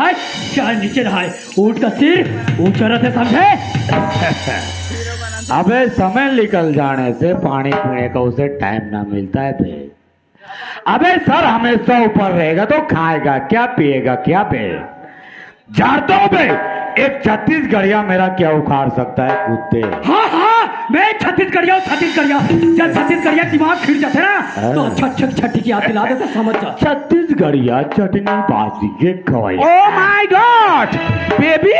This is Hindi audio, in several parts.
हाय क्या नीचे रहा है, ऊँट का सिर ऊंचा रहते समझे। अबे समय निकल जाने से पानी पीने का उसे टाइम ना मिलता है बे। अबे सर हमेशा ऊपर रहेगा तो खाएगा क्या, पिएगा क्या बे। जानता हूँ बे, एक छत्तीसगढ़िया मेरा क्या उखाड़ सकता है कुत्ते। हाँ हाँ मैं छत्तीसगढ़िया हूँ, छत्तीसगढ़िया। जब छत्तीसगढ़िया दिमाग खिड़ जाते ना तो छठी की याद दिला देते, समझ जा। छत्तीसगढ़िया चटनी बाजी के Khowai. Oh my God baby,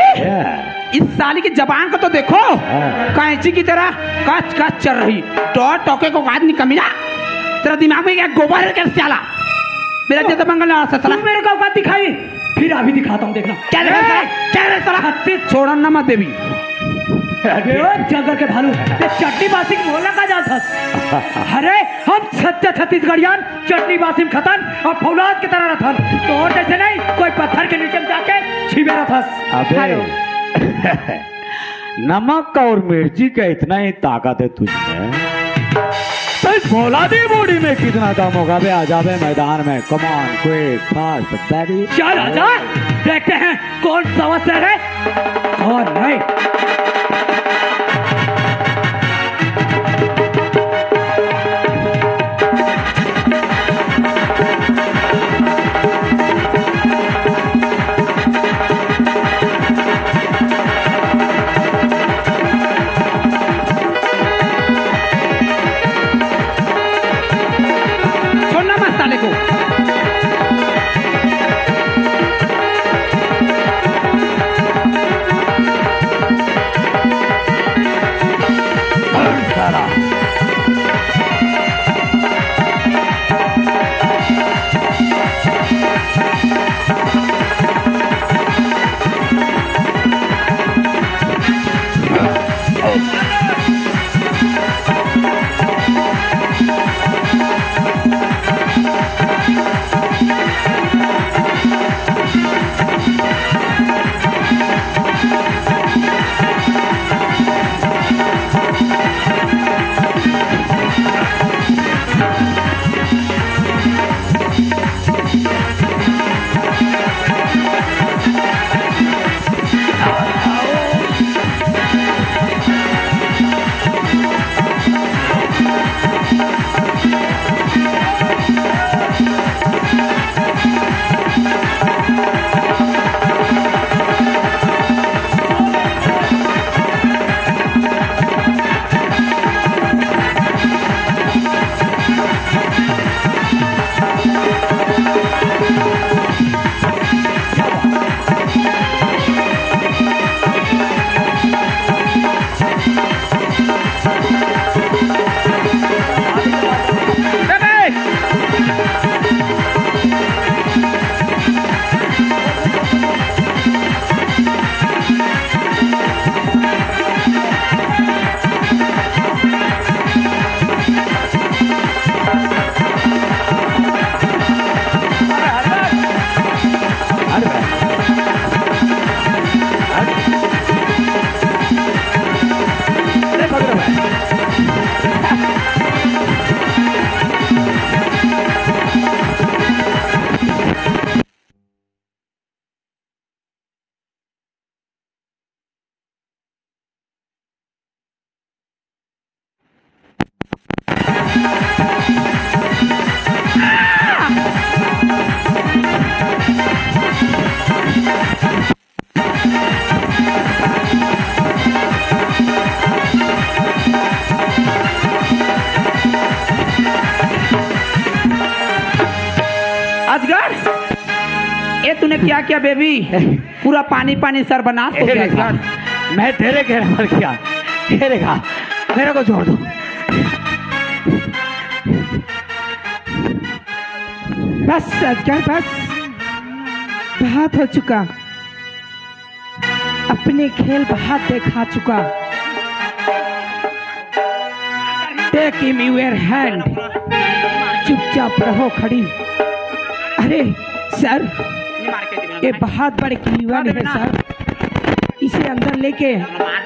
इस साली की जबान को तो देखो, कैंची की तरह कच कच चल रही। टोके को आदमी कमीना, तेरा दिमाग में क्या गोबर है, कैसे चला मेरा जैसे मंगल तू मेरे को औकात दिखाई, फिर अभी दिखाता हूँ देखना। क्या छत्तीस छोड़ा ना मत देवी। जंगल के भालू चटनी बासी बोलना का जाता। अरे हम सत्य छत्तीसगढ़ियान चटनी बासी खतन और फौलाद की तरह रथन, तो और जैसे नहीं कोई पत्थर के नीचे में जाके छिपे रथस। अबे नमक और मिर्ची का इतना ही ताकत है तुझमें, तो इस फौलादी बॉडी में कितना दम होगा बे। आ जावे मैदान में, come on quick fast baby. चल आजा, देखते हैं कौन सवसर है और नहीं। तूने क्या किया बेबी, पूरा पानी पानी सर बना तो गया। मैं तेरे कहने पर किया, तेरे का मेरे को छोड़ दो। बस अजगर बस, बहुत हो चुका, अपने खेल बहुत देखा चुका। टेक हिम योर हैंड, चुपचाप रहो खड़ी। अरे सर, ये बहुत बड़े कीवर है सर, इसे अंदर लेके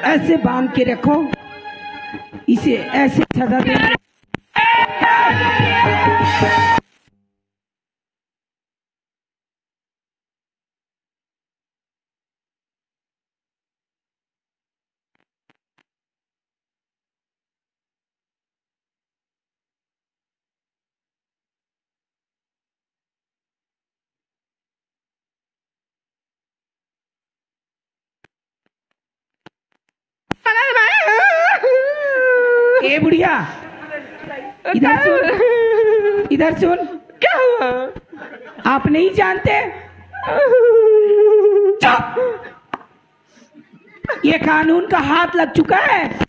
ऐसे बांध के रखो, इसे ऐसे सजा देंगे। ए बुढ़िया, इधर सुन, इधर सुन। क्या हुआ? आप नहीं जानते? चुप! ये कानून का हाथ लग चुका है।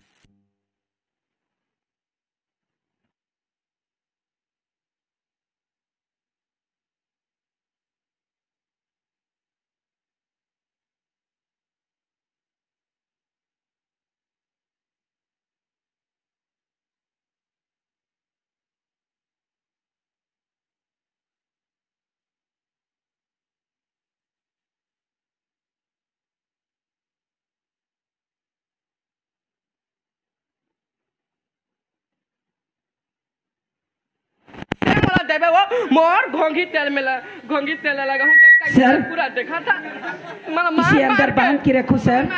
देवे वो मोर घोंघी तेल में घोंघी तेल लगा हूं देख सर, पूरा देखा था मारा मार इसे अंदर बांध के रखो सर।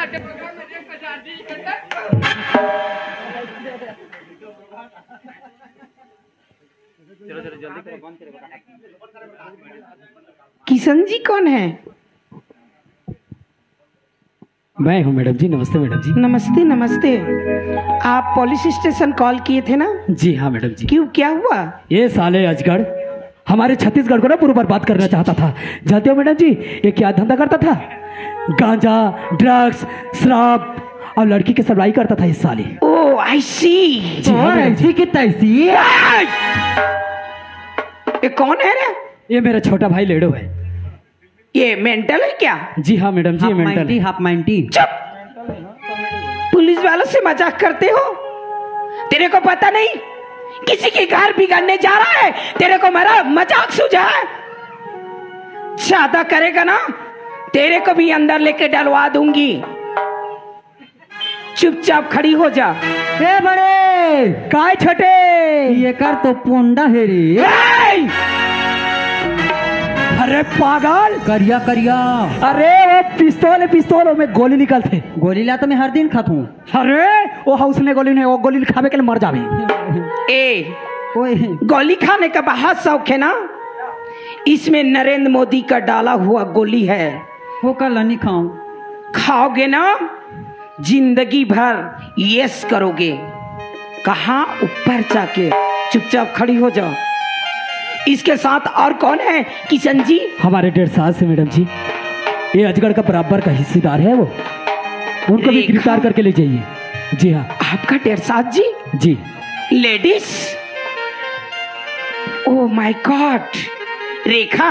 किशन जी कौन है? मैं हूँ मैडम जी। नमस्ते मैडम जी। नमस्ते नमस्ते। आप पुलिस स्टेशन कॉल किए थे ना? जी हाँ मैडम जी। क्यों, क्या हुआ? ये साले अजगर हमारे छत्तीसगढ़ को ना पूरा बर्बाद करना चाहता था। जानते हो मैडम जी ये क्या धंधा करता था? गांजा, ड्रग्स, शराब और लड़की की सप्लाई करता था इस साले। ओ आई सी। जी हाँ मैडम जी। कितना ऐसी? ये कौन है रे? ये मेरा छोटा भाई लेडो है। ये मेंटल है क्या? जी हाँ मैडम जी, मेंटल। हाफ 90। चुप! पुलिस वालों से मजाक करते हो? तेरे को पता नहीं किसी की घर बिगाड़ने जा रहा है? तेरे को मेरा मजाक सूझा है? ज्यादा करेगा ना तेरे को भी अंदर लेके डलवा दूंगी। चुपचाप खड़ी हो जा। ए बड़े काय छटे ये कर तो पोंडा है रे। अरे पागल, करिया करिया। अरे वो पिस्तौल है, पिस्तौल में गोली निकलते। गोली ला तो मैं हर दिन खात हूँ। अरे वो हाउस ने गोली नहीं, वो गोली खावे के लिए मर जावे। ए ओए गोली खाने का बहुत शौक है ना? इसमें नरेंद्र मोदी का डाला हुआ गोली है। वो कल नहीं खाऊं। खाओगे ना जिंदगी भर यस करोगे। कहाँ? ऊपर जाके। चुपचाप खड़ी हो जाओ। इसके साथ और कौन है किशन जी? हमारे 1.5 साल से मैडम जी ये अजगर का बराबर का हिस्सेदार है वो। उनको भी गिरफ्तार करके ले जाइए। जी हाँ। आपका 1.5 साल जी? जी। Ladies? Oh my god. Rekha,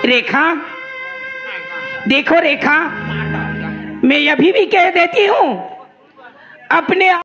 Rekha देखो रेखा, मैं अभी भी कह देती हूँ अपने